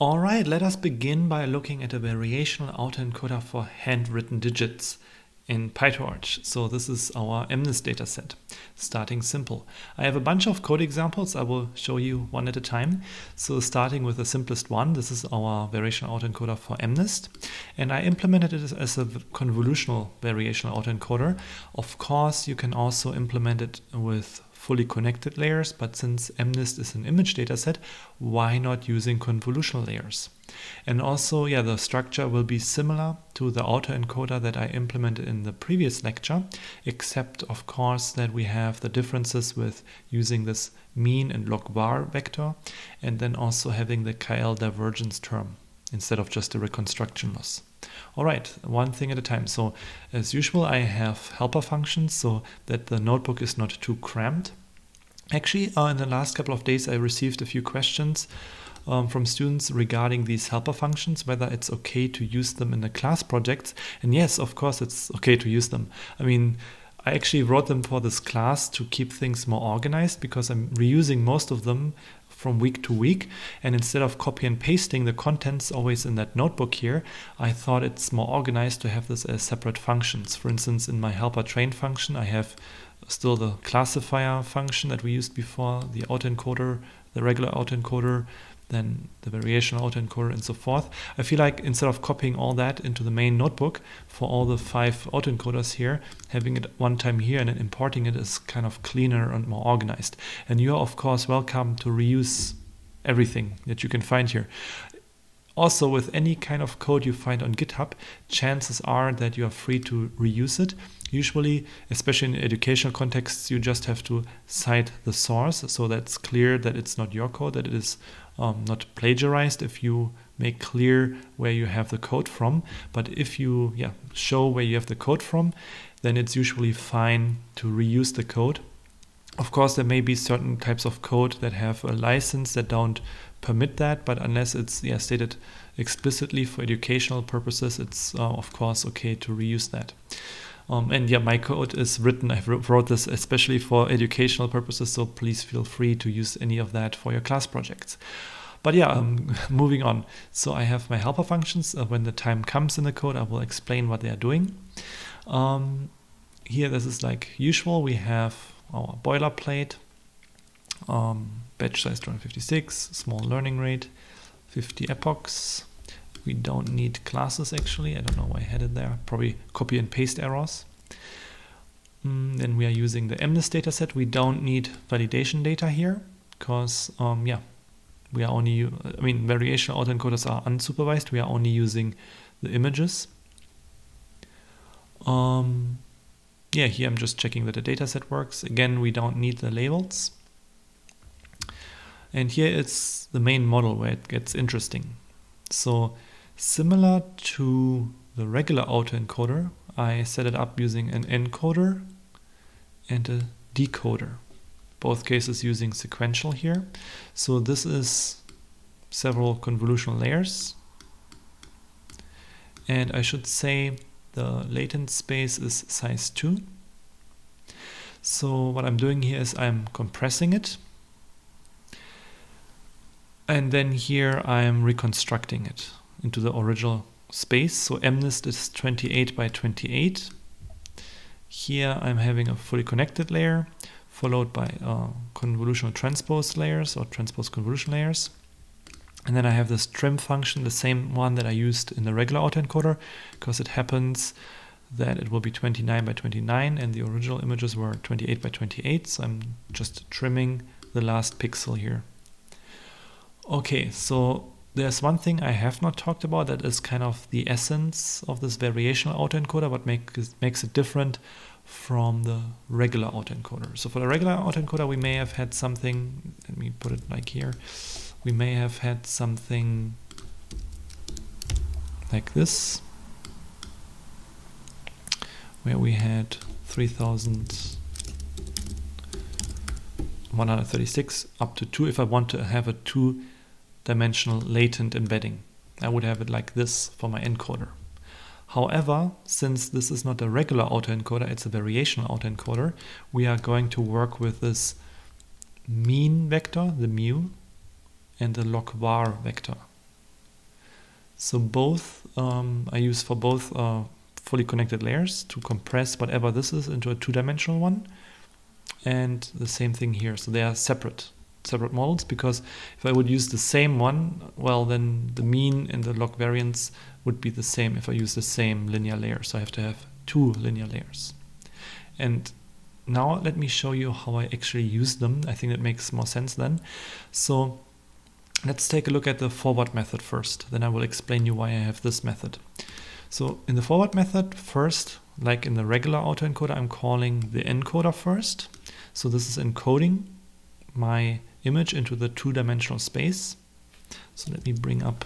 All right, let us begin by looking at a variational autoencoder for handwritten digits in PyTorch. So this is our MNIST dataset, starting simple. I have a bunch of code examples. I will show you one at a time. So starting with the simplest one, this is our variational autoencoder for MNIST. And I implemented it as a convolutional variational autoencoder. Of course, you can also implement it with fully connected layers, but since MNIST is an image dataset, why not using convolutional layers? And also, the structure will be similar to the autoencoder that I implemented in the previous lecture, except of course that we have the differences with using this mean and log var vector, and then also having the KL divergence term instead of just a reconstruction loss. All right, one thing at a time. So as usual, I have helper functions so that the notebook is not too cramped. Actually, in the last couple of days, I received a few questions from students regarding these helper functions, whether it's okay to use them in the class projects. And yes, of course, it's okay to use them. I mean, I actually wrote them for this class to keep things more organized because I'm reusing most of them from week to week, and instead of copy and pasting the contents always in that notebook here, I thought it's more organized to have this as separate functions. For instance, in my helper train function, I have still the classifier function that we used before, the autoencoder, the regular autoencoder, then the variational autoencoder, and so forth. I feel like instead of copying all that into the main notebook for all the 5 autoencoders here, having it one time here and then importing it is kind of cleaner and more organized. And you are, of course, welcome to reuse everything that you can find here. Also, with any kind of code you find on GitHub, chances are that you are free to reuse it. Usually, especially in educational contexts, you just have to cite the source, so that's clear that it's not your code, that it is not plagiarized if you make clear where you have the code from. But if you show where you have the code from, then it's usually fine to reuse the code. Of course, there may be certain types of code that have a license that don't permit that, but unless it's stated explicitly for educational purposes, it's of course okay to reuse that. My code is written, I wrote this especially for educational purposes, so please feel free to use any of that for your class projects. But moving on. So I have my helper functions. When the time comes in the code, I will explain what they are doing. Here, this is like usual. We have our boilerplate, batch size 256, small learning rate, 50 epochs. We don't need classes actually. I don't know why I had it there. Probably copy and paste errors. Then we are using the MNIST dataset. We don't need validation data here because we are only, variational autoencoders are unsupervised. We are only using the images. Here I'm just checking that the dataset works. Again, we don't need the labels. And here it's the main model where it gets interesting. So similar to the regular autoencoder, I set it up using an encoder and a decoder. Both cases using sequential here. So this is several convolutional layers. And I should say the latent space is size 2. So what I'm doing here is I'm compressing it. And then here I'm reconstructing it into the original space. So MNIST is 28 by 28. Here I'm having a fully connected layer followed by convolutional transpose layers or transpose convolution layers. And then I have this trim function, the same one that I used in the regular autoencoder, because it happens that it will be 29 by 29 and the original images were 28 by 28. So I'm just trimming the last pixel here. Okay, so there's one thing I have not talked about that is kind of the essence of this variational autoencoder, what makes it different from the regular autoencoder. So for the regular autoencoder, we may have had something, let me put it like here, we may have had something like this, where we had 3136 up to 2. If I want to have a 2-dimensional latent embedding, I would have it like this for my encoder. However, since this is not a regular autoencoder, it's a variational autoencoder, we are going to work with this mean vector, the mu, and the log var vector. So both I use for both fully connected layers to compress whatever this is into a two-dimensional one, and the same thing here. So they are separate models, because if I would use the same one, well, then the mean and the log variance would be the same if I use the same linear layer. So I have to have two linear layers. And now let me show you how I actually use them. I think that makes more sense then. So let's take a look at the forward method first. Then I will explain you why I have this method. So in the forward method, first, like in the regular autoencoder, I'm calling the encoder first. So this is encoding my image into the two-dimensional space. So let me bring up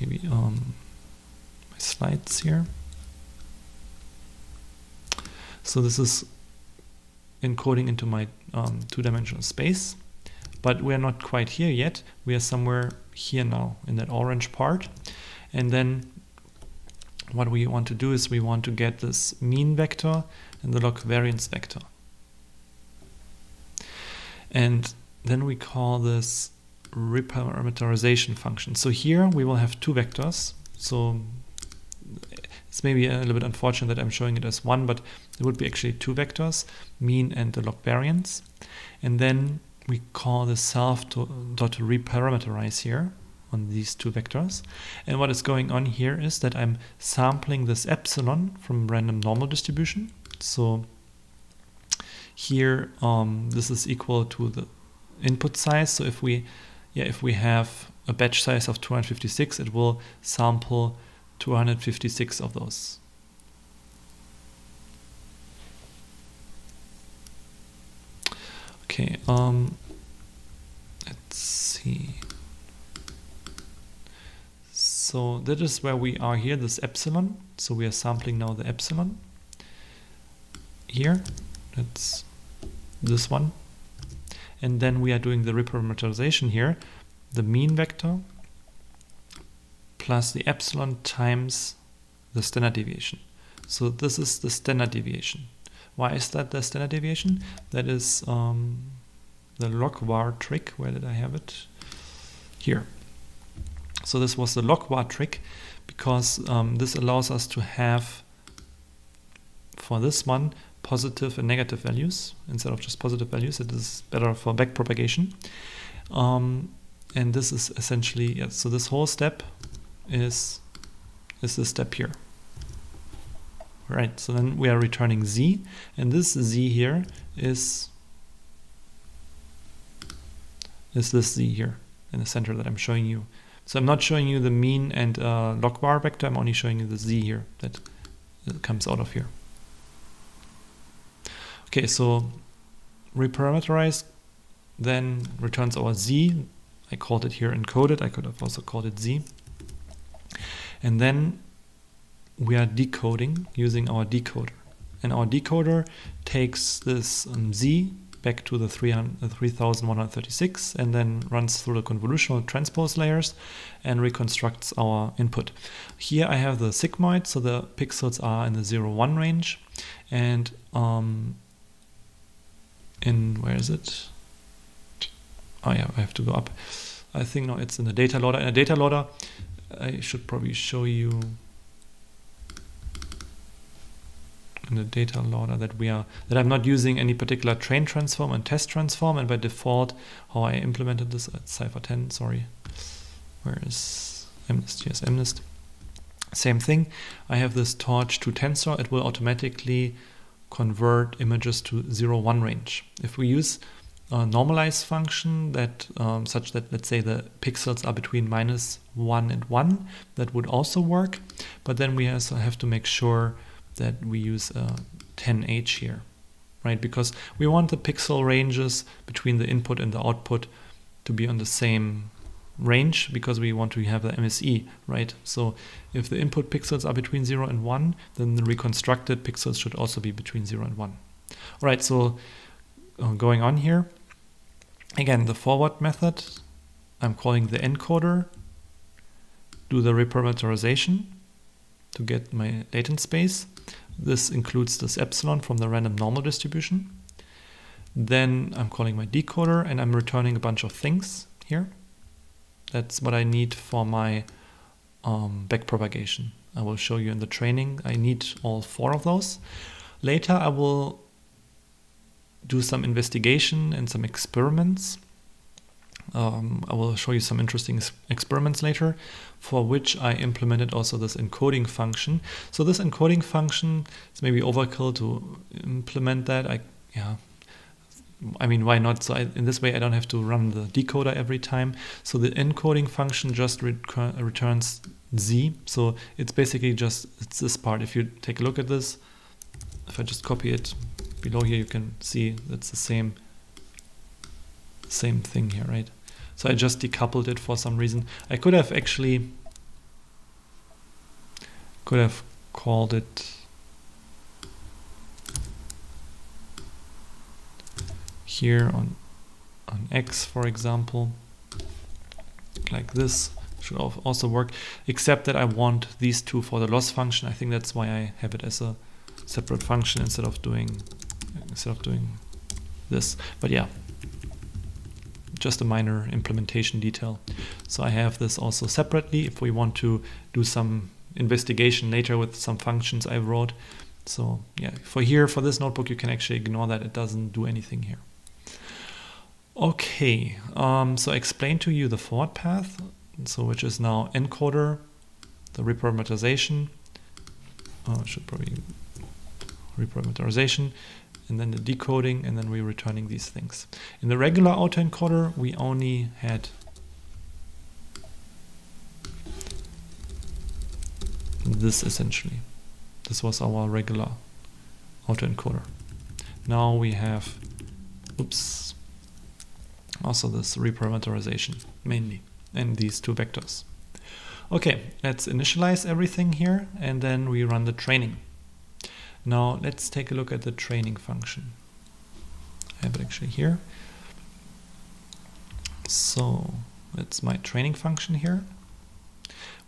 maybe my slides here. So this is encoding into my two-dimensional space, but we're not quite here yet. We are somewhere here now in that orange part. And then what we want to do is we want to get this mean vector and the log variance vector. And then we call this reparameterization function. So here we will have two vectors. So it's maybe a little bit unfortunate that I'm showing it as one, but it would be actually two vectors, mean and the log variance. And then we call the self to reparameterize here on these two vectors. And what is going on here is that I'm sampling this epsilon from random normal distribution. So here this is equal to the input size. So if we have a batch size of 256, it will sample 256 of those. Okay, let's see. So that is where we are here, this epsilon. So we are sampling now the epsilon here. That's this one. And then we are doing the reparameterization here, the mean vector plus the epsilon times the standard deviation. So this is the standard deviation. Why is that the standard deviation? That is the log var trick. Where did I have it? Here. So this was the log var trick, because this allows us to have, for this one, positive and negative values instead of just positive values. It is better for backpropagation. And this is essentially, yeah, so this whole step is this step here. Right, so then we are returning z, and this z here is this z here in the center that I'm showing you. So I'm not showing you the mean and log var vector, I'm only showing you the z here that comes out of here. Okay, so reparameterize then returns our z. I called it here encoded. I could have also called it z. And then we are decoding using our decoder. And our decoder takes this z back to the 3136 and then runs through the convolutional transpose layers and reconstructs our input. Here I have the sigmoid, so the pixels are in the 0-1 range. And where is it? Oh yeah, I have to go up. I think no, it's in the data loader. In a data loader, I should probably show you in the data loader that I'm not using any particular train transform and test transform, and by default, how I implemented this at Cypher 10. Sorry, where is MNIST? Yes, MNIST. Same thing. I have this torch to tensor. It will automatically convert images to 0-1 range. If we use a normalize function that such that, let's say, the pixels are between -1 and 1, that would also work. But then we also have to make sure that we use 10H here, right? Because we want the pixel ranges between the input and the output to be on the same range, because we want to have the MSE, right? So if the input pixels are between 0 and 1, then the reconstructed pixels should also be between 0 and 1. All right, so going on here, again, the forward method, I'm calling the encoder, do the reparameterization to get my latent space. This includes this epsilon from the random normal distribution. Then I'm calling my decoder and I'm returning a bunch of things here. That's what I need for my backpropagation. I will show you in the training. I need all 4 of those. Later I will do some investigation and some experiments. I will show you some interesting experiments later, for which I implemented also this encoding function. So this encoding function is maybe overkill to implement that. I mean, why not? So in this way, I don't have to run the decoder every time. So the encoding function just returns Z. So it's basically just, it's this part. If you take a look at this, if I just copy it below here, you can see it's the same thing here, right? So I just decoupled it for some reason. I could have actually called it here on X, for example, like this. Should also work, except that I want these 2 for the loss function. I think that's why I have it as a separate function instead of doing this. But yeah, just a minor implementation detail. So I have this also separately if we want to do some investigation later with some functions I wrote. So yeah, for this notebook, you can actually ignore that. It doesn't do anything here. Okay, so I explained to you the forward path, so which is now encoder, the reparameterization, should probably reparameterization, and then the decoding, and then we're returning these things. In the regular autoencoder, we only had this essentially. This was our regular autoencoder. Now we have, also this reparameterization mainly, and these 2 vectors. Okay, let's initialize everything here, and then we run the training. Now let's take a look at the training function. I have it actually here. So that's my training function here.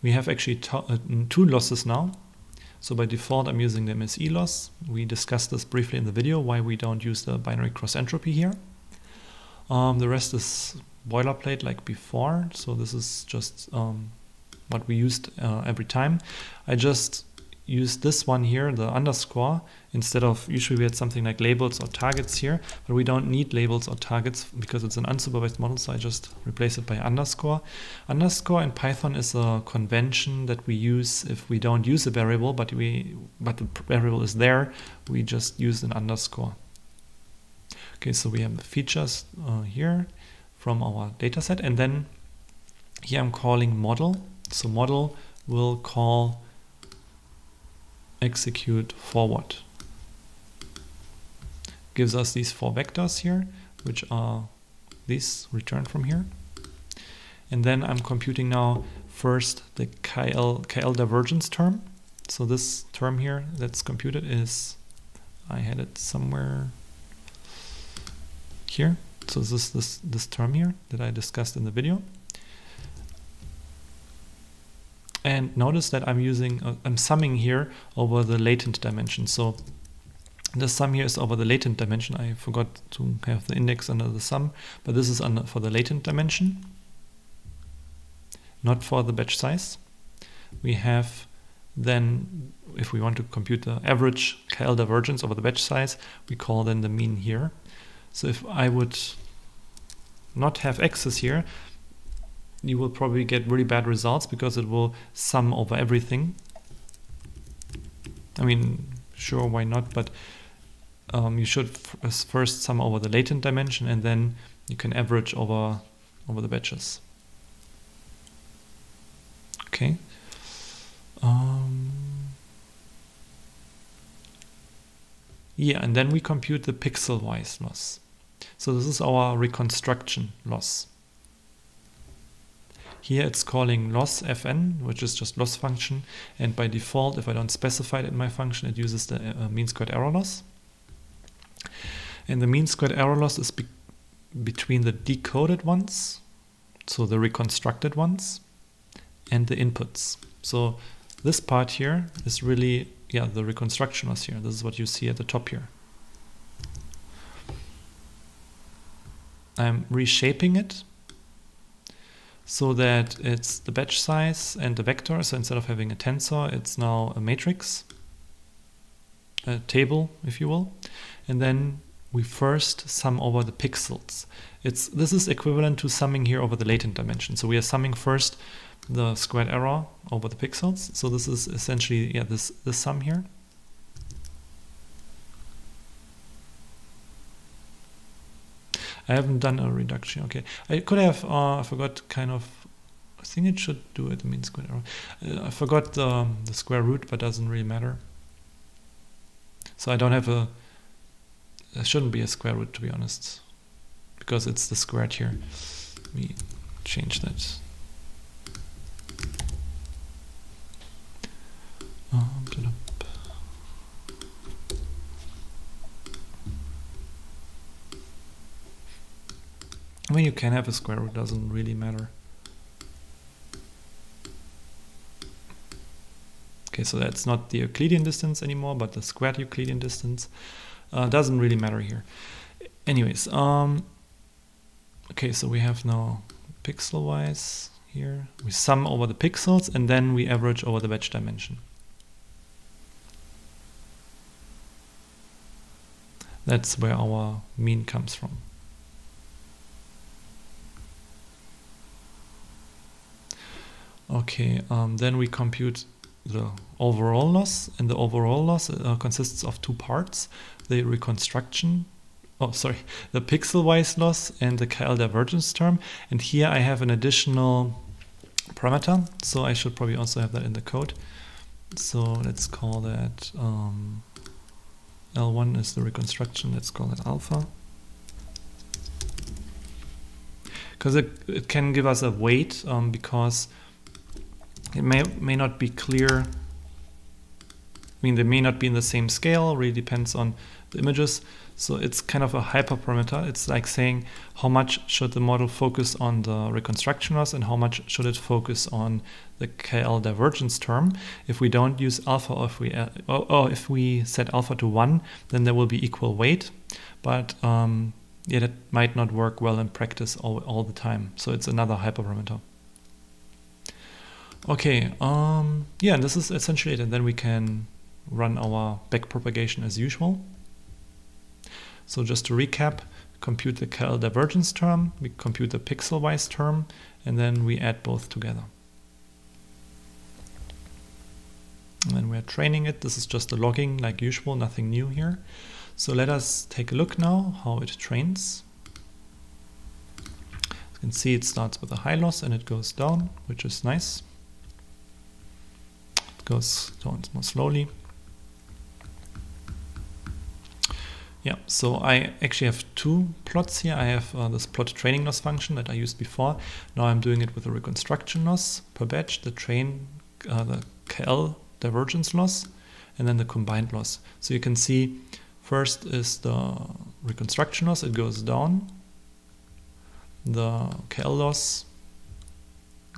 We have actually 2 losses now. So by default, I'm using the MSE loss. We discussed this briefly in the video, why we don't use the binary cross entropy here. The rest is boilerplate like before. So this is just what we used every time. I just used this one here, the underscore, instead of, usually we had something like labels or targets here, but we don't need labels or targets because it's an unsupervised model, so I just replace it by underscore. Underscore in Python is a convention that we use if we don't use a variable, but the variable is there, we just use an underscore. Okay, so we have the features here from our dataset, and then here I'm calling model. So model will call execute forward. Gives us these 4 vectors here, which are these returned from here. And then I'm computing now first the KL divergence term. So this term here that's computed is, I had it somewhere here. So this term here that I discussed in the video. And notice that I'm summing here over the latent dimension. So the sum here is over the latent dimension. I forgot to have the index under the sum, but this is for the latent dimension, not for the batch size. We have then, if we want to compute the average KL divergence over the batch size, we call then the mean here. So if I would not have x's here, you will probably get really bad results because it will sum over everything. I mean, sure, why not? But you should first sum over the latent dimension, and then you can average over the batches. Okay. Yeah, and then we compute the pixel-wise loss. So this is our reconstruction loss. Here it's calling loss fn, which is just loss function, and by default, if I don't specify it in my function, it uses the mean squared error loss. And the mean squared error loss is between the decoded ones, so the reconstructed ones, and the inputs. So this part here is really, yeah, the reconstruction loss here. This is what you see at the top here. I'm reshaping it so that it's the batch size and the vector. So instead of having a tensor, it's now a matrix, a table, if you will. And then we first sum over the pixels. This is equivalent to summing here over the latent dimension. So we are summing first the squared error over the pixels. So this is essentially this sum here. I haven't done a reduction. Okay, I could have. I forgot kind of. I think it should do it. I mean squared error. I forgot the square root, but doesn't really matter. So I don't have a. There shouldn't be a square root, to be honest, because it's the squared here. Let me change that. I mean, you can have a square root, doesn't really matter. Okay, so that's not the Euclidean distance anymore, but the squared Euclidean distance. Doesn't really matter here. Anyways, okay, so we have now pixel-wise here. We sum over the pixels, and then we average over the batch dimension. That's where our mean comes from. Okay, then we compute the overall loss, and the overall loss consists of two parts: the reconstruction, the pixel-wise loss and the KL divergence term. And here I have an additional parameter, so I should probably also have that in the code. So let's call that L1 is the reconstruction. Let's call it alpha, because it can give us a weight, because it may not be clear. I mean, they may not be in the same scale. Really depends on the images. So it's kind of a hyperparameter. It's like saying how much should the model focus on the reconstruction loss and how much should it focus on the KL divergence term. If we don't use alpha, or if we set alpha to 1, then there will be equal weight. But that might not work well in practice all the time. So it's another hyperparameter. Okay, and this is essentially it, and then we can run our backpropagation as usual. So just to recap, compute the KL divergence term, we compute the pixel-wise term, and then we add both together. And then we're training it. This is just the logging like usual, nothing new here. So let us take a look now how it trains. You can see it starts with a high loss and it goes down, which is nice. Goes down more slowly. Yeah, so I actually have two plots here. I have this plot training loss function that I used before. Now I'm doing it with a reconstruction loss per batch, the KL divergence loss, and then the combined loss. So you can see first is the reconstruction loss, it goes down. The KL loss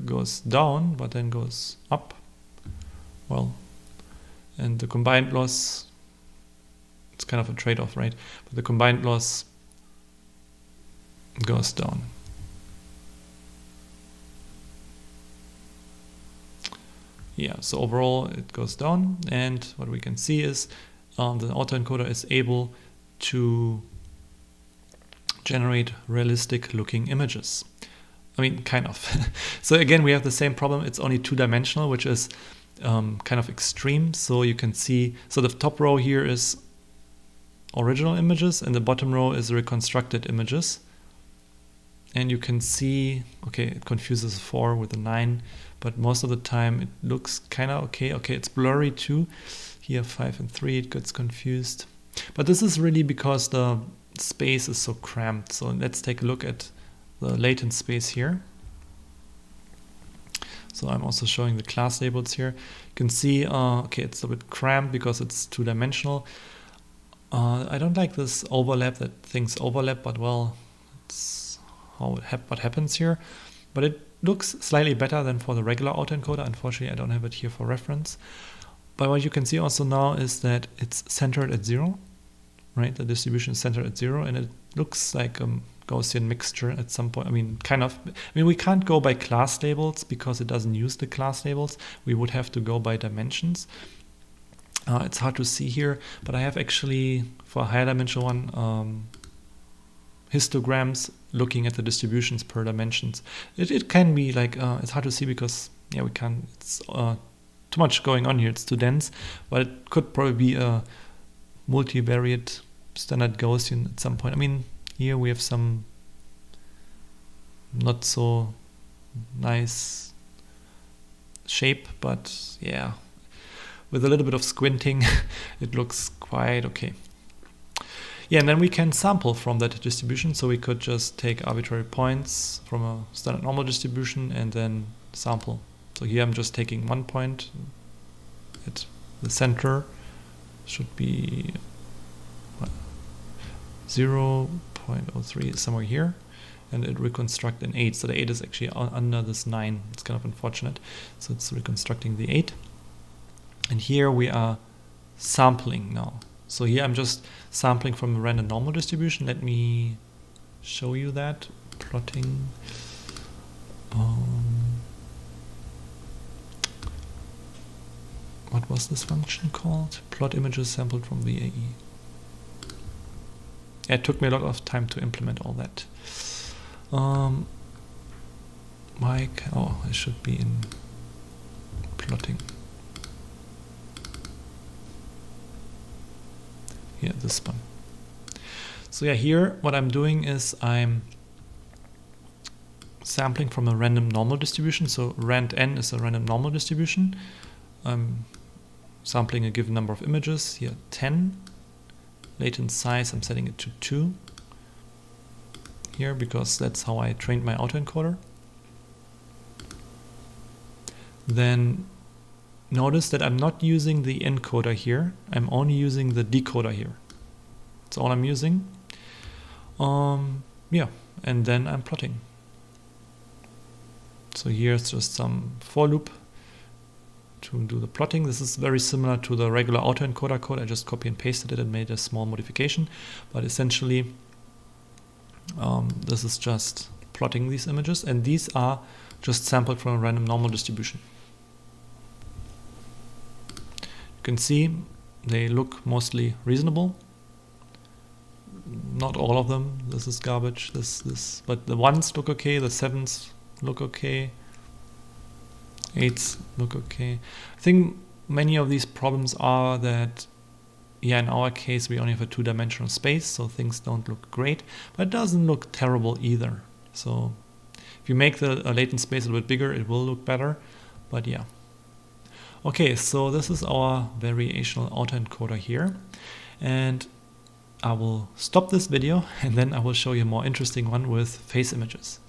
goes down, but then goes up. Well, and the combined loss, it's kind of a trade-off, right? But the combined loss goes down. Yeah, so overall it goes down, and what we can see is the autoencoder is able to generate realistic looking images. I mean, kind of. So again, we have the same problem. It's only two-dimensional, which is kind of extreme. So you can see, so the top row here is original images and the bottom row is reconstructed images. And you can see, okay, it confuses 4 with a 9, but most of the time it looks kind of okay. Okay, it's blurry too. Here 5 and 3, it gets confused. But this is really because the space is so cramped. So let's take a look at the latent space here. So I'm also showing the class labels here. You can see, okay, it's a bit cramped because it's two-dimensional. I don't like this overlap, that things overlap, but well, it's what happens here. But it looks slightly better than for the regular autoencoder. Unfortunately, I don't have it here for reference. But what you can see also now is that it's centered at 0, right? The distribution is centered at 0, and it looks like Gaussian mixture at some point. I mean, we can't go by class labels because it doesn't use the class labels. We would have to go by dimensions. It's hard to see here, but I have actually, for a higher dimensional one, histograms looking at the distributions per dimensions. It can be like, it's hard to see because, yeah, we can't, it's too much going on here, it's too dense, but it could probably be a multivariate standard Gaussian at some point. I mean, here we have some not so nice shape, but yeah, with a little bit of squinting, it looks quite okay. Yeah, and then we can sample from that distribution. So we could just take arbitrary points from a standard normal distribution and then sample. So here I'm just taking 1 point at the center, should be 0.03 somewhere here, and it reconstruct an 8. So the 8 is actually under this 9. It's kind of unfortunate. So it's reconstructing the 8. And here we are sampling now. So here I'm just sampling from a random normal distribution. Let me show you that. Plotting. What was this function called? Plot images sampled from VAE. It took me a lot of time to implement all that. It should be in plotting. Yeah, this one. So yeah, here what I'm doing is I'm sampling from a random normal distribution. So rand n is a random normal distribution. I'm sampling a given number of images, here 10. Latent size, I'm setting it to 2 here because that's how I trained my autoencoder. Then notice that I'm not using the encoder here, I'm only using the decoder here. That's all I'm using. Yeah, and then I'm plotting. So here's just some for loop to do the plotting. This is very similar to the regular autoencoder code. I just copy and pasted it and made a small modification. But essentially, this is just plotting these images, and these are just sampled from a random normal distribution. You can see they look mostly reasonable. Not all of them. This is garbage. But the 1s look okay. The 7s look okay. 8s look okay. I think many of these problems are that, yeah, in our case we only have a 2-dimensional space, so things don't look great, but it doesn't look terrible either. So if you make the latent space a little bit bigger, it will look better, but yeah. Okay, so this is our variational autoencoder here, and I will stop this video and then I will show you a more interesting one with face images.